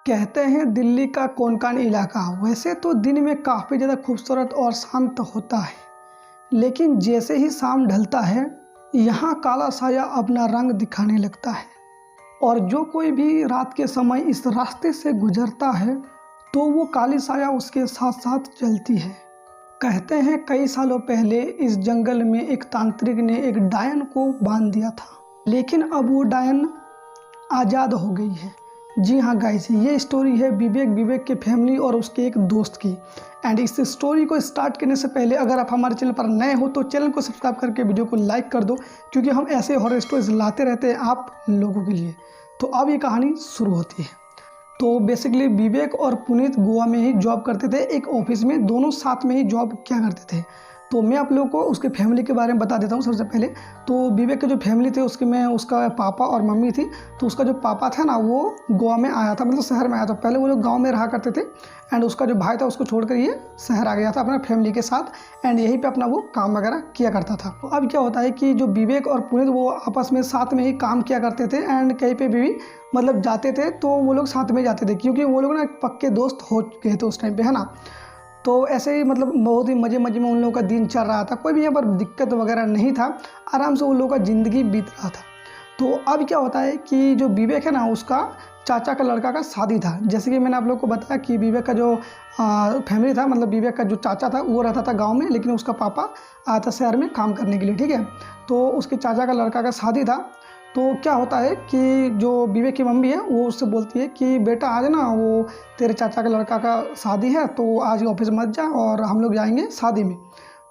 कहते हैं दिल्ली का कोंकण इलाका वैसे तो दिन में काफ़ी ज़्यादा खूबसूरत और शांत होता है, लेकिन जैसे ही शाम ढलता है यहाँ काला साया अपना रंग दिखाने लगता है। और जो कोई भी रात के समय इस रास्ते से गुजरता है तो वो काली साया उसके साथ साथ चलती है। कहते हैं कई सालों पहले इस जंगल में एक तांत्रिक ने एक डायन को बांध दिया था, लेकिन अब वो डायन आज़ाद हो गई है। जी हाँ गाइस, ये स्टोरी है विवेक के फैमिली और उसके एक दोस्त की। एंड इस स्टोरी को स्टार्ट करने से पहले अगर आप हमारे चैनल पर नए हो तो चैनल को सब्सक्राइब करके वीडियो को लाइक कर दो, क्योंकि हम ऐसे हॉरर स्टोरीज लाते रहते हैं आप लोगों के लिए। तो अब ये कहानी शुरू होती है। तो बेसिकली विवेक और पुनीत गोवा में ही जॉब करते थे, एक ऑफिस में, दोनों साथ में ही जॉब किया करते थे। तो मैं आप लोगों को उसके फैमिली के बारे में बता देता हूँ। सबसे पहले तो विवेक के जो फैमिली थे उसके में उसका पापा और मम्मी थी। तो उसका जो पापा था ना वो गोवा में आया था, मतलब शहर में आया था। पहले वो लोग गांव में रहा करते थे एंड उसका जो भाई था उसको छोड़कर ये शहर आ गया था अपना फैमिली के साथ एंड यहीं पे अपना वो काम वगैरह किया करता था। तो अब क्या होता है कि जो विवेक और पुनीत वो आपस में साथ में ही काम किया करते थे एंड कहीं पे भी मतलब जाते थे तो वो लोग साथ में जाते थे, क्योंकि वो लोग ना पक्के दोस्त हो गए थे उस टाइम पे, है ना। तो ऐसे ही मतलब बहुत ही मज़े में उन लोगों का दिन चल रहा था, कोई भी यहाँ पर दिक्कत वगैरह नहीं था, आराम से उन लोगों का ज़िंदगी बीत रहा था। तो अब क्या होता है कि जो विवेक है ना उसका चाचा का लड़का का शादी था। जैसे कि मैंने आप लोग को बताया कि विवेक का जो फैमिली था, मतलब विवेक का जो चाचा था वो रहता था गांव में, लेकिन उसका पापा आया था शहर में काम करने के लिए, ठीक है। तो उसके चाचा का लड़का का शादी था। तो क्या होता है कि जो विवेक की मम्मी है वो उससे बोलती है कि बेटा आज ना वो तेरे चाचा के लड़का का शादी है तो आज ऑफिस मत जा और हम लोग जाएंगे शादी में।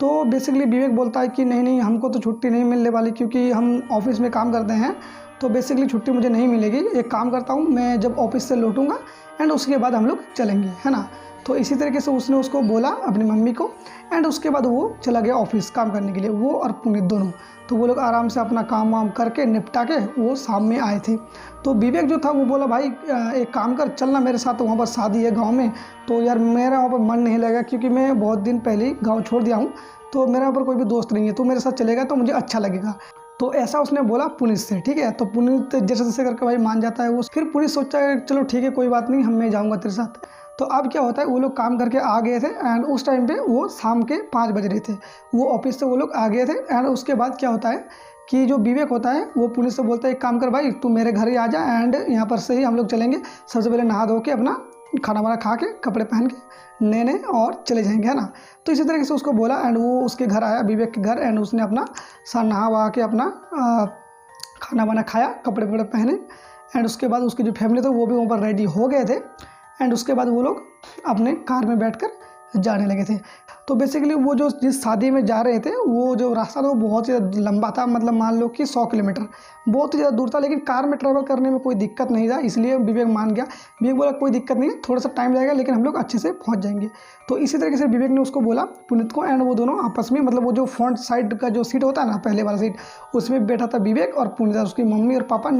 तो बेसिकली विवेक बोलता है कि नहीं हमको तो छुट्टी नहीं मिलने वाली, क्योंकि हम ऑफिस में काम करते हैं, तो बेसिकली छुट्टी मुझे नहीं मिलेगी। एक काम करता हूँ, मैं जब ऑफिस से लौटूंगा एंड उसके बाद हम लोग चलेंगे, है ना। तो इसी तरीके से उसने उसको बोला अपनी मम्मी को एंड उसके बाद वो चला गया ऑफिस काम करने के लिए, वो और पुनीत दोनों। तो वो लोग आराम से अपना काम वाम करके निपटा के वो शाम में आए थे। तो विवेक जो था वो बोला भाई एक काम कर, चलना मेरे साथ, वहाँ पर शादी है गांव में। तो यार मेरा वहाँ पर मन नहीं लगेगा, क्योंकि मैं बहुत दिन पहले ही गाँव छोड़ दिया हूँ, तो मेरे वहाँ पर कोई भी दोस्त नहीं है, तो मेरे साथ चलेगा तो मुझे अच्छा लगेगा। तो ऐसा उसने बोला पुनीत से, ठीक है। तो पुनीत जैसे जैसे करके भाई मान जाता है वो। फिर पुनीत सोचता है चलो ठीक है कोई बात नहीं, मैं जाऊँगा तेरे साथ। तो अब क्या होता है वो लोग काम करके आ गए थे एंड उस टाइम पे वो शाम के 5 बज रहे थे, वो ऑफिस से वो लोग आ गए थे। एंड उसके बाद क्या होता है कि जो विवेक होता है वो पुनीत से बोलता है एक काम कर भाई तू मेरे घर ही आ जा एंड यहाँ पर से ही हम लोग चलेंगे। सबसे पहले नहा धो के अपना खाना वाना खा के कपड़े पहन के नए और चले जाएंगे, है ना। तो इसी तरीके से उसको बोला एंड वो उसके घर आया, विवेक के घर, एंड उसने अपना नहा वहा के अपना खाना वाना खाया, कपड़े वपड़े पहने एंड उसके बाद उसकी जो फैमिली थी वो भी वहाँ पर रेडी हो गए थे। एंड उसके बाद वो लोग अपने कार में बैठकर जाने लगे थे। तो बेसिकली वो जो जिस शादी में जा रहे थे वो जो रास्ता था वो बहुत ही लंबा था, मतलब मान लो कि 100 किलोमीटर, बहुत ही ज़्यादा दूर था, लेकिन कार में ट्रैवल करने में कोई दिक्कत नहीं था, इसलिए विवेक मान गया। विवेक बोला कोई दिक्कत नहीं है, थोड़ा सा टाइम लगेगा लेकिन हम लोग अच्छे से पहुँच जाएंगे। तो इसी तरीके से विवेक ने उसको बोला पुनीत को, एंड वो दोनों आपस में, मतलब वो जो फ्रंट साइड का जो सीट होता है ना पहले वाला सीट, उसमें बैठा था विवेक और पुनीत, उसकी मम्मी और पापा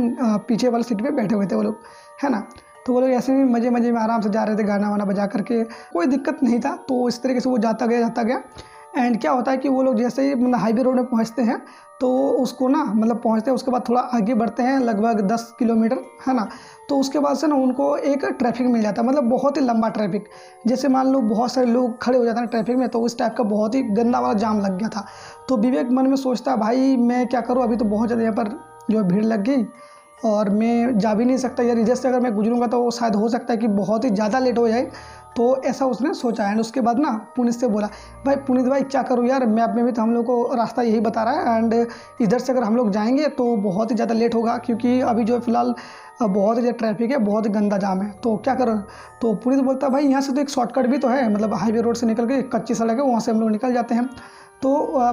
पीछे वाले सीट पर बैठे हुए थे वो लोग, है ना। तो वो लोग ऐसे ही मज़े में आराम से जा रहे थे, गाना वाना बजा करके, कोई दिक्कत नहीं था। तो इस तरीके से वो जाता गया एंड क्या होता है कि वो लोग जैसे ही मतलब हाईवे रोड में पहुंचते हैं तो उसको ना मतलब पहुंचते हैं, उसके बाद थोड़ा आगे बढ़ते हैं लगभग 10 किलोमीटर, है ना। तो उसके बाद से ना उनको एक ट्रैफिक मिल जाता है, मतलब बहुत ही लंबा ट्रैफिक, जैसे मान लो बहुत सारे लोग खड़े हो जाते हैं ट्रैफिक में, तो उस टाइप का बहुत ही गंदा वाला जाम लग गया था। तो विवेक मन में सोचता भाई मैं क्या करूँ, अभी तो बहुत ज़्यादा यहाँ पर जो भीड़ लग गई और मैं जा भी नहीं सकता यार, इधर से अगर मैं गुजरूंगा तो शायद हो सकता है कि बहुत ही ज़्यादा लेट हो जाए। तो ऐसा उसने सोचा एंड उसके बाद ना पुनीत से बोला भाई पुनीत भाई क्या करूँ यार, मैप में भी तो हम लोग को रास्ता यही बता रहा है एंड इधर से अगर हम लोग जाएंगे तो बहुत ही ज़्यादा लेट होगा, क्योंकि अभी जो फ़िलहाल बहुत ही ज़्यादा ट्रैफिक है, बहुत ही गंदा जाम है, तो क्या करो। तो पुनीत बोलता है भाई यहाँ से तो एक शॉर्टकट भी तो है, मतलब हाईवे रोड से निकल के कच्ची सड़क है वहाँ से हम लोग निकल जाते हैं। तो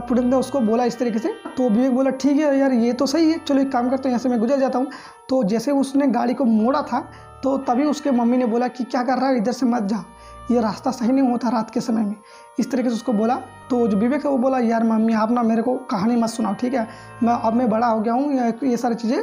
पुनीत ने उसको बोला इस तरीके से। तो विवेक बोला ठीक है यार ये तो सही है, चलो एक काम करते हैं यहाँ से मैं गुजर जाता हूँ। तो जैसे उसने गाड़ी को मोड़ा था तो तभी उसके मम्मी ने बोला कि क्या कर रहा है, इधर से मत जा, ये रास्ता सही नहीं होता रात के समय में, इस तरीके से उसको बोला। तो जो विवेक है वो बोला यार मम्मी आप ना मेरे को कहानी मत सुनाओ, ठीक है, मैं बड़ा हो गया हूँ, ये सारी चीज़ें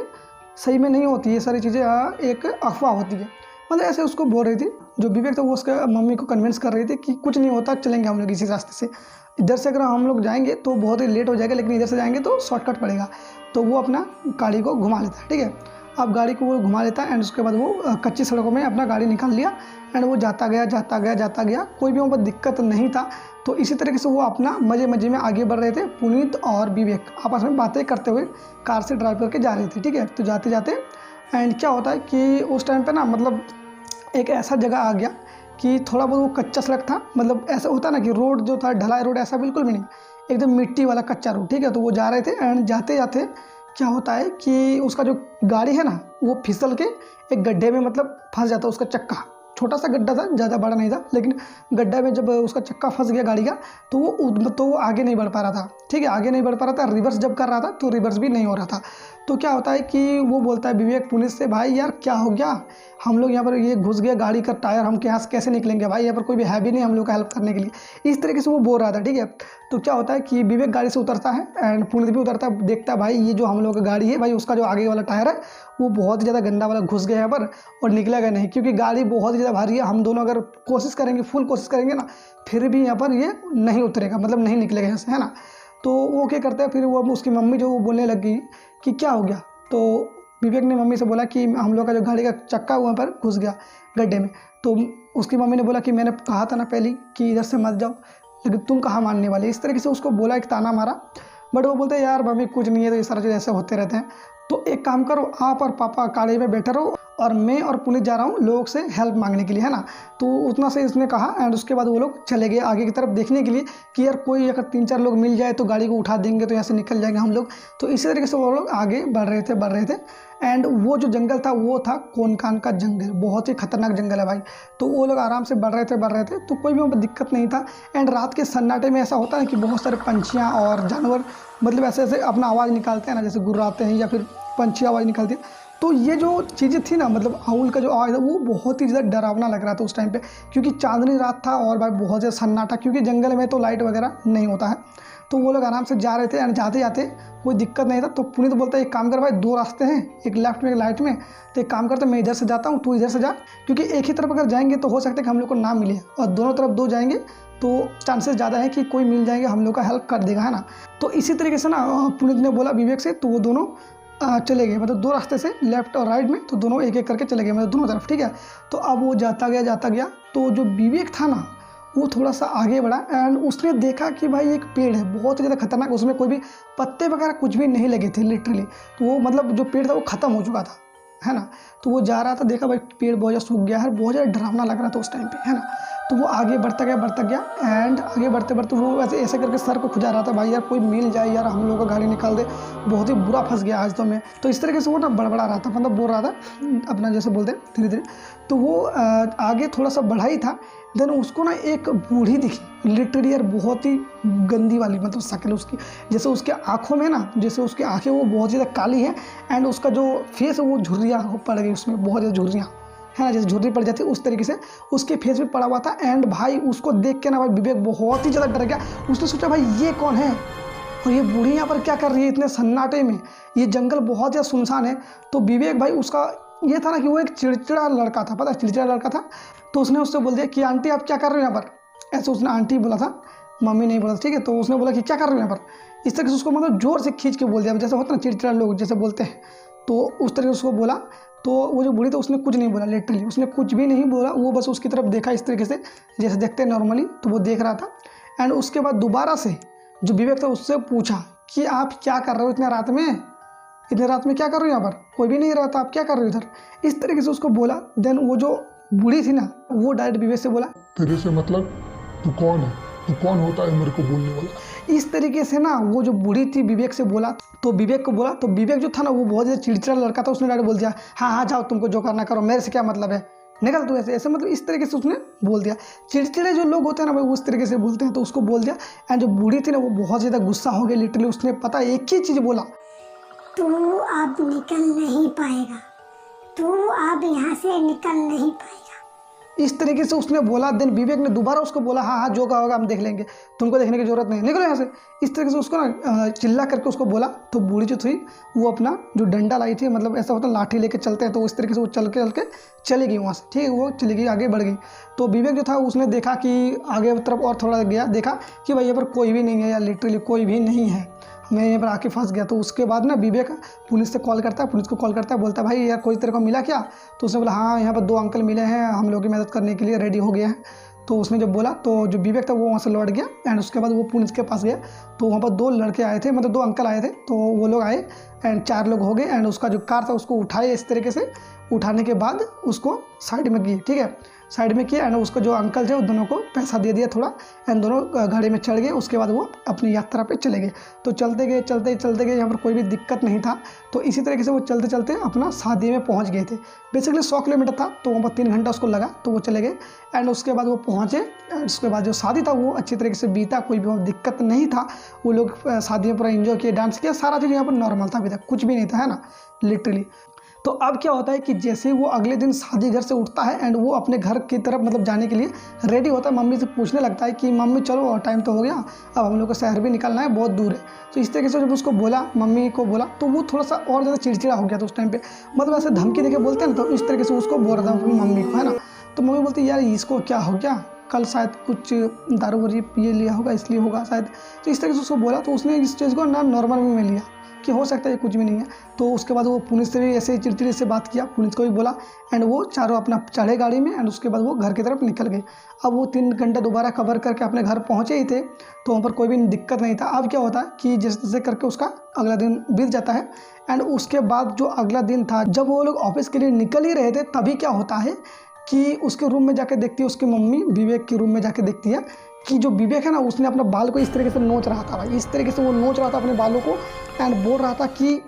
सही में नहीं होती, ये सारी चीज़ें एक अफवाह होती है, मतलब ऐसे उसको बोल रही थी। जो विवेक था वो उसके मम्मी को कन्विंस कर रही थी कि कुछ नहीं होता, चलेंगे हम लोग इसी रास्ते से, इधर से अगर हम लोग जाएंगे तो बहुत ही लेट हो जाएगा, लेकिन इधर से जाएंगे तो शॉर्टकट पड़ेगा। तो वो अपना गाड़ी को घुमा लेता है, ठीक है। अब गाड़ी को वो घुमा लेता है एंड उसके बाद वो कच्ची सड़कों में अपना गाड़ी निकाल लिया एंड वो जाता गया, कोई भी वहाँ पर दिक्कत नहीं था। तो इसी तरीके से वो अपना मज़े में आगे बढ़ रहे थे। पुनीत और विवेक आपस में बातें करते हुए कार से ड्राइव करके जा रहे थे, ठीक है। तो जाते जाते एंड क्या होता है कि उस टाइम पे ना मतलब एक ऐसा जगह आ गया कि थोड़ा बहुत वो कच्चा सड़क था, मतलब ऐसा होता ना कि रोड जो था ढलाई रोड ऐसा बिल्कुल भी नहीं, एकदम मिट्टी वाला कच्चा रोड, ठीक है। तो वो जा रहे थे एंड जाते जाते क्या होता है कि उसका जो गाड़ी है ना वो फिसल के एक गड्ढे में मतलब फंस जाता है। उसका चक्का छोटा सा गड्ढा था, ज़्यादा बड़ा नहीं था, लेकिन गड्ढे में जब उसका चक्का फंस गया गाड़ी का तो वो आगे नहीं बढ़ पा रहा था, ठीक है। आगे नहीं बढ़ पा रहा था, रिवर्स जब कर रहा था तो रिवर्स भी नहीं हो रहा था। तो क्या होता है कि वो बोलता है विवेक पुलिस से, भाई यार क्या हो गया, हम लोग यहाँ पर ये घुस गया गाड़ी का टायर, हम यहाँ से कैसे निकलेंगे भाई, यहाँ पर कोई भी है भी नहीं हम लोग का हेल्प करने के लिए। इस तरीके से वो बोल रहा था, ठीक है। तो क्या होता है कि विवेक गाड़ी से उतरता है एंड पुनीत भी उतरता है, देखता है भाई ये जो हम लोग का गाड़ी है भाई उसका जो आगे वाला टायर है वो बहुत ही ज़्यादा गंदा वाला घुस गया यहाँ पर और निकलेगा नहीं, क्योंकि गाड़ी बहुत ही ज़्यादा भारी है। हम दोनों अगर कोशिश करेंगे, फुल कोशिश करेंगे ना, फिर भी यहाँ पर ये नहीं उतरेगा, मतलब नहीं निकलेगा यहाँ से, है ना। तो वो क्या करता है, फिर वो उसकी मम्मी जो वो बोलने लगी कि क्या हो गया। तो विवेक ने मम्मी से बोला कि हम लोग का जो गाड़ी का चक्का वहाँ पर घुस गया गड्ढे में। तो उसकी मम्मी ने बोला कि मैंने कहा था ना पहले कि इधर से मत जाओ, लेकिन तुम कहाँ मानने वाले। इस तरीके से उसको बोला, एक ताना मारा, बट वो बोलते हैं यार मम्मी कुछ नहीं है, तो ये सारा चीज़ ऐसे होते रहते हैं। तो एक काम करो, आप और पापा गाड़ी में बैठे रहो और मैं और पुनीत जा रहा हूँ लोग से हेल्प मांगने के लिए, है ना। तो उतना से इसने कहा एंड उसके बाद वो लोग चले गए आगे की तरफ देखने के लिए कि यार कोई अगर 3-4 लोग मिल जाए तो गाड़ी को उठा देंगे तो यहाँ से निकल जाएंगे हम लोग। तो इसी तरीके से वो लोग आगे बढ़ रहे थे एंड वो जो जंगल था वो था कोनकान का जंगल, बहुत ही खतरनाक जंगल है भाई। तो वो लोग आराम से बढ़ रहे थे तो कोई भी वहाँ पर दिक्कत नहीं था। एंड रात के सन्नाटे में ऐसा होता है कि बहुत सारे पंछियाँ और जानवर मतलब ऐसे अपना आवाज़ निकालते हैं ना, जैसे गुर्राते हैं या फिर पंछी आवाज़ निकालती है। तो ये जो चीज़ें थी ना, मतलब आउल का जो आवाज़ था वो बहुत ही ज़्यादा डरावना लग रहा था उस टाइम पे, क्योंकि चांदनी रात था और भाई बहुत ज़्यादा सन्नाटा, क्योंकि जंगल में तो लाइट वगैरह नहीं होता है। तो वो लोग आराम से जा रहे थे एंड जाते जाते कोई दिक्कत नहीं था। तो पुनीत बोलता है एक काम कर भाई, 2 रास्ते हैं, एक लेफ्ट में एक राइट में, तो एक काम करते मैं इधर से जाता हूँ तू इधर से जा, क्योंकि एक ही तरफ अगर जाएंगे तो हो सकता है कि हम लोग को ना मिले, और दोनों तरफ 2 जाएंगे तो चांसेस ज़्यादा है कि कोई मिल जाएंगे, हम लोग का हेल्प कर देगा, है ना। तो इसी तरीके से ना पुनीत ने बोला विवेक से, तो वो दोनों चले गए, मतलब 2 रास्ते से लेफ्ट और राइट में, तो दोनों एक एक करके चले गए, मतलब दोनों तरफ, ठीक है। तो अब वो जाता गया। तो जो विवेक था ना वो थोड़ा सा आगे बढ़ा एंड उसने देखा कि भाई एक पेड़ है बहुत ही ज़्यादा खतरनाक, उसमें कोई भी पत्ते वगैरह कुछ भी नहीं लगे थे लिटरली। तो वो मतलब जो पेड़ था वो ख़त्म हो चुका था, है ना। तो वो जा रहा था, देखा भाई पेड़ बहुत ज़्यादा सूख गया है, बहुत ज़्यादा डरावना लग रहा था उस टाइम पे, है ना। तो वो आगे बढ़ता गया एंड आगे बढ़ते वो ऐसे करके सर को खुजा रहा था, भाई यार कोई मिल जाए यार, हम लोग का गाड़ी निकाल दे, बहुत ही बुरा फंस गया आज तो मैं। तो इस तरीके से वो ना बड़बड़ा रहा था, मतलब बोल रहा था अपना, जैसे बोलते हैं धीरे। तो वो आगे थोड़ा सा बढ़ा ही था, देन उसको ना एक बूढ़ी दिखी लिटरली यार, बहुत ही गंदी वाली, मतलब शक्ल उसकी, जैसे उसके आँखों में ना, जैसे उसकी आँखें वो बहुत ज़्यादा काली है एंड उसका जो फेस है वो झुर्रियाँ पड़ गई उसमें, बहुत ज़्यादा झुर्रियाँ, है ना, जैसे झुर्री पड़ जाती है उस तरीके से उसके फेस पे पड़ा हुआ था। एंड भाई उसको देख के ना भाई विवेक बहुत ही ज़्यादा डर गया। उसने सोचा भाई ये कौन है और ये बूढ़ी यहाँ पर क्या कर रही है इतने सन्नाटे में, ये जंगल बहुत ज़्यादा सुनसान है। तो विवेक भाई उसका ये था ना कि वो एक चिड़चिड़ा लड़का था, पता है चिड़चिड़ा लड़का था। तो उसने उससे बोल दिया कि आंटी आप क्या कर रहे हो यहाँ पर, ऐसे उसने आंटी बोला था, मम्मी नहीं बोला, ठीक है। तो उसने बोला कि क्या कर रहे हो यहाँ पर, इस तरीके से उसको मतलब ज़ोर से खींच के बोल दिया, जैसे होता है ना चिड़चिड़ा लोग जैसे बोलते हैं, तो उस तरीके से उसको बोला। तो वो जो बूढ़ी थी उसने कुछ नहीं बोला, लिटरली उसने कुछ भी नहीं बोला, वो बस उसकी तरफ देखा इस तरीके से जैसे देखते हैं नॉर्मली, तो वो देख रहा था। एंड उसके बाद दोबारा से जो विवेक था उससे पूछा कि आप क्या कर रहे हो इतने रात में क्या कर रहे हो यहाँ पर, कोई भी नहीं रहता, आप क्या कर रहे हो इधर, इस तरीके से उसको बोला। देन वो जो बूढ़ी थी ना वो डायरेक्ट विवेक से बोला, तेरे से मतलब तू कौन है, तू कौन होता है मेरे को बोलने वाला। इस तरीके से ना वो जो बूढ़ी थी विवेक से बोला, तो विवेक को बोला। तो विवेक जो था ना वो बहुत ज़्यादा चिड़चिड़ा लड़का था, उसने डायरेक्ट बोल दिया हाँ जाओ तुमको जो करना करो, मेरे से क्या मतलब है, निकल तू ऐसे मतलब इस तरीके से उसने बोल दिया। चिड़चिड़े जो लोग होते हैं ना भाई उस तरीके से बोलते हैं, तो उसको बोल दिया। एंड जो बूढ़ी थी ना वो बहुत ज़्यादा गुस्सा हो गई, लिटरली उसने पता एक ही चीज़ बोला, तू अब निकल नहीं पाएगा, तू अब यहाँ से निकल नहीं पाएगा, इस तरीके से उसने बोला। देन विवेक ने दोबारा उसको बोला हाँ जो का होगा हम देख लेंगे, तुमको देखने की जरूरत नहीं, निकलो यहाँ से, इस तरीके से उसको ना चिल्ला करके उसको बोला। तो बूढ़ी जो थी वो अपना जो डंडा लाई थी, मतलब ऐसा होता है लाठी लेके चलते हैं, तो उस तरीके से वो चल के चली गई वहाँ से, ठीक है, वो चली गई आगे बढ़ गई। तो विवेक जो था उसने देखा कि आगे तरफ और थोड़ा गया, देखा कि भाई यहाँ पर कोई भी नहीं है यार, लिटरली कोई भी नहीं है। मैं यहाँ पर आके फंस गया। तो उसके बाद ना विवेक पुलिस से कॉल करता है, पुलिस को कॉल करता है, बोलता है भाई यार कोई तेरे को मिला क्या? तो उसने बोला हाँ यहाँ पर 2 अंकल मिले हैं, हम लोग की मदद करने के लिए रेडी हो गया है। तो उसने जब बोला तो जो विवेक था वो वहाँ से लौट गया एंड उसके बाद वो पुलिस के पास गया। तो वहाँ पर 2 लड़के आए थे, मतलब 2 अंकल आए थे। तो वो लोग आए एंड 4 लोग हो गए एंड उसका जो कार था उसको उठाए इस तरीके से, उठाने के बाद उसको साइड में किए, ठीक है, साइड में किया एंड उसको जो अंकल थे उन दोनों को पैसा दे दिया थोड़ा एंड दोनों गाड़ी में चढ़ गए। उसके बाद वो अपनी यात्रा पे चले गए। तो चलते गए, यहाँ पर कोई भी दिक्कत नहीं था। तो इसी तरीके से वो चलते चलते अपना शादी में पहुँच गए थे। बेसिकली 100 किलोमीटर था, तो वहाँ पर 3 घंटा उसको लगा, तो वो चले गए एंड उसके बाद वो पहुँचे एंड उसके बाद जो शादी था वो अच्छी तरीके से बीता, कोई भी दिक्कत नहीं था। वो लोग शादी में पूरा एंजॉय किए, डांस किया, सारा चीज़ यहाँ पर नॉर्मल था, अभी तक कुछ भी नहीं था, है ना, लिटरली। तो अब क्या होता है कि जैसे ही वो अगले दिन शादी घर से उठता है एंड वो अपने घर की तरफ मतलब जाने के लिए रेडी होता है, मम्मी से पूछने लगता है कि मम्मी चलो टाइम तो हो गया, अब हम लोग को शहर भी निकलना है, बहुत दूर है। तो इस तरीके से जब उसको बोला, मम्मी को बोला, तो वो थोड़ा सा और ज़्यादा चिड़चिड़ा हो गया था उस टाइम पे, मतलब ऐसे धमकी देके बोलते हैं ना, तो इस तरीके से उसको बोल रहा था अपनी मम्मी को, है ना। तो मम्मी बोलती यार इसको क्या हो गया, कल शायद कुछ दारू वारू पी लिया होगा इसलिए होगा शायद। तो इस तरीके से उसको बोला, तो उसने इस चीज़ को ना नॉर्मल में लिया कि हो सकता है ये कुछ भी नहीं है। तो उसके बाद वो पुलिस से भी ऐसे ही चिड़चिड़ी से बात किया, पुलिस को भी बोला एंड वो चारों अपना चढ़े गाड़ी में एंड उसके बाद वो घर की तरफ निकल गए। अब वो 3 घंटा दोबारा कवर करके अपने घर पहुँचे ही थे, तो वहाँ पर कोई भी दिक्कत नहीं था। अब क्या होता है कि जैसे तैसे करके उसका अगला दिन बीत जाता है एंड उसके बाद जो अगला दिन था, जब वो लोग ऑफिस के लिए निकल ही रहे थे, तभी क्या होता है कि उसके रूम में जाके देखती है, उसकी मम्मी विवेक के रूम में जाके देखती है कि जो विवेक है ना, उसने अपने बाल को इस तरीके से नोच रहा था भाई, इस तरीके से वो नोच रहा था अपने बालों को एंड बोल रहा था कि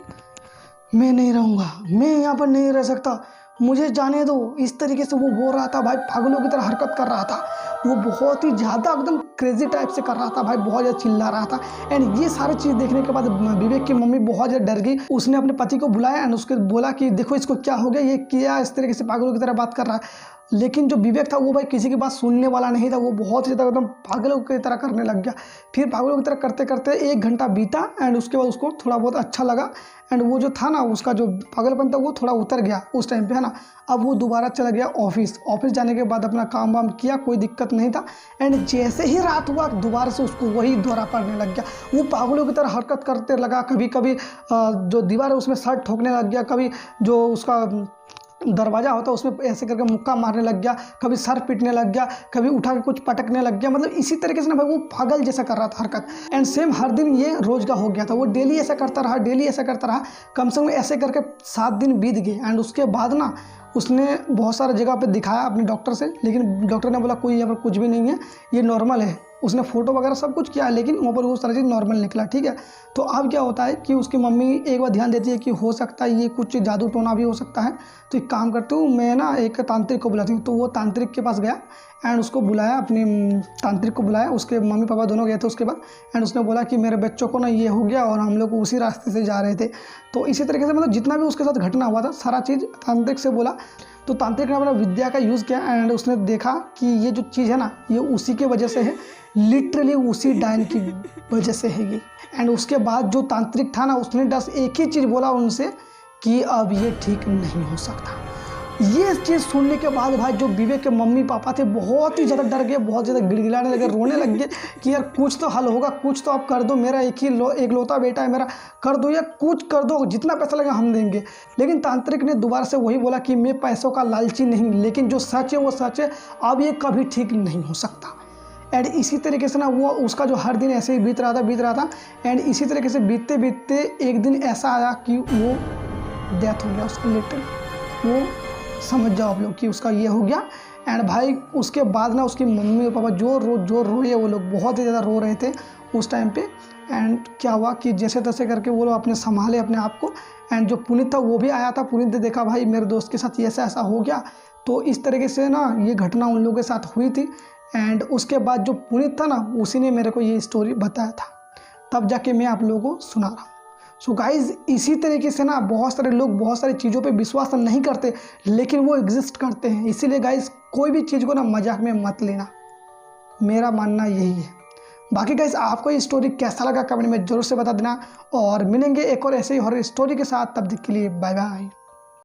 मैं नहीं रहूँगा, मैं यहाँ पर नहीं रह सकता, मुझे जाने दो। इस तरीके से वो बोल रहा था भाई, पागलों की तरह हरकत कर रहा था वो, बहुत ही ज़्यादा एकदम क्रेजी टाइप से कर रहा था भाई, बहुत ज़्यादा चिल्ला रहा था। एंड ये सारी चीज़ देखने के बाद विवेक की मम्मी बहुत ज़्यादा डर गई। उसने अपने पति को बुलाया एंड उसके बोला कि देखो इसको क्या हो गया, ये क्या इस तरीके से पागलों की तरह बात कर रहा है। लेकिन जो विवेक था वो भाई किसी की बात सुनने वाला नहीं था, वो बहुत ही ज़्यादा एकदम पागलों की तरह करने लग गया। फिर पागलों की तरह करते करते 1 घंटा बीता एंड उसके बाद उसको थोड़ा बहुत अच्छा लगा एंड वो जो था ना, उसका जो पागलपन था वो थोड़ा उतर गया उस टाइम पे, है ना। अब वो दोबारा चला गया ऑफिस जाने के बाद अपना काम वाम किया, कोई दिक्कत नहीं था एंड जैसे ही रात हुआ दोबारा से उसको वही दौरा पड़ने लग गया। वो पागलों की तरह हरकत करते लगा, कभी कभी जो दीवार है उसमें सर ठोकने लग गया, कभी जो उसका दरवाज़ा होता है उसमें ऐसे करके मुक्का मारने लग गया, कभी सर पीटने लग गया, कभी उठा के कुछ पटकने लग गया। मतलब इसी तरीके से ना भाई वो पागल जैसा कर रहा था हरकत एंड सेम हर दिन ये रोज़ का हो गया था। वो डेली ऐसा करता रहा, डेली ऐसा करता रहा, कम से कम ऐसे करके 7 दिन बीत गए एंड उसके बाद ना उसने बहुत सारे जगह पे दिखाया अपने डॉक्टर से, लेकिन डॉक्टर ने बोला कोई यहाँ पर कुछ भी नहीं है, ये नॉर्मल है। उसने फ़ोटो वगैरह सब कुछ किया लेकिन वहाँ पर वो सारी चीज़ नॉर्मल निकला, ठीक है। तो अब क्या होता है कि उसकी मम्मी एक बार ध्यान देती है कि हो सकता है ये कुछ जादू टोना भी हो सकता है, तो एक काम करती हूँ मैं ना एक तांत्रिक को बुलाती हूँ। तो वो तांत्रिक के पास गया एंड उसको बुलाया, अपने तांत्रिक को बुलाया, उसके मम्मी पापा दोनों गए थे उसके बाद एंड उसने बोला कि मेरे बच्चों को ना ये हो गया और हम लोग उसी रास्ते से जा रहे थे। तो इसी तरीके से मतलब जितना भी उसके साथ घटना हुआ था सारा चीज़ तांत्रिक से बोला। तो तांत्रिक ने अपना विद्या का यूज़ किया एंड उसने देखा कि ये जो चीज़ है ना ये उसी के वजह से है, लिटरली उसी डायन की वजह से है ये। एंड उसके बाद जो तांत्रिक था ना उसने बस एक ही चीज़ बोला उनसे कि अब ये ठीक नहीं हो सकता। ये चीज़ सुनने के बाद भाई जो विवेक के मम्मी पापा थे बहुत ही ज़्यादा डर गए, बहुत ज़्यादा गिड़गिड़ाने लगे, रोने लग गए कि यार कुछ तो हल होगा, कुछ तो आप कर दो, मेरा एकलौता बेटा है मेरा, कर दो या कुछ कर दो, जितना पैसा लगे हम देंगे। लेकिन तांत्रिक ने दोबारा से वही बोला कि मैं पैसों का लालची नहीं, लेकिन जो सच है वो सच है, अब ये कभी ठीक नहीं हो सकता। एंड इसी तरीके से ना वो उसका जो हर दिन ऐसे ही बीत रहा था एंड इसी तरीके से बीतते बीतते एक दिन ऐसा आया कि वो डेथ हो गया उसका, लिटरली वो समझ जाओ आप लोग कि उसका ये हो गया। एंड भाई उसके बाद ना उसकी मम्मी और पापा जो रोए, वो लोग बहुत ही ज़्यादा रो रहे थे उस टाइम पे। एंड क्या हुआ कि जैसे तैसे करके वो लोग अपने संभाले अपने आप को। एंड जो पुनीत था वो भी आया था, पुनीत ने देखा भाई मेरे दोस्त के साथ ऐसा हो गया। तो इस तरीके से ना ये घटना उन लोगों के साथ हुई थी। एंड उसके बाद जो पुनीत था ना उसी ने मेरे को ये स्टोरी बताया था, तब जाके मैं आप लोगों को सुना रहा हूँ। सो गाइज़ इसी तरीके से ना बहुत सारे लोग बहुत सारी चीज़ों पे विश्वास नहीं करते लेकिन वो एग्जिस्ट करते हैं। इसीलिए गाइज़ कोई भी चीज़ को ना मजाक में मत लेना, मेरा मानना यही है। बाकी गाइज़ आपको ये स्टोरी कैसा लगा कमेंट में ज़रूर से बता देना और मिलेंगे एक और ऐसे ही हॉरर स्टोरी के साथ, तब तक के लिए बाय बाय।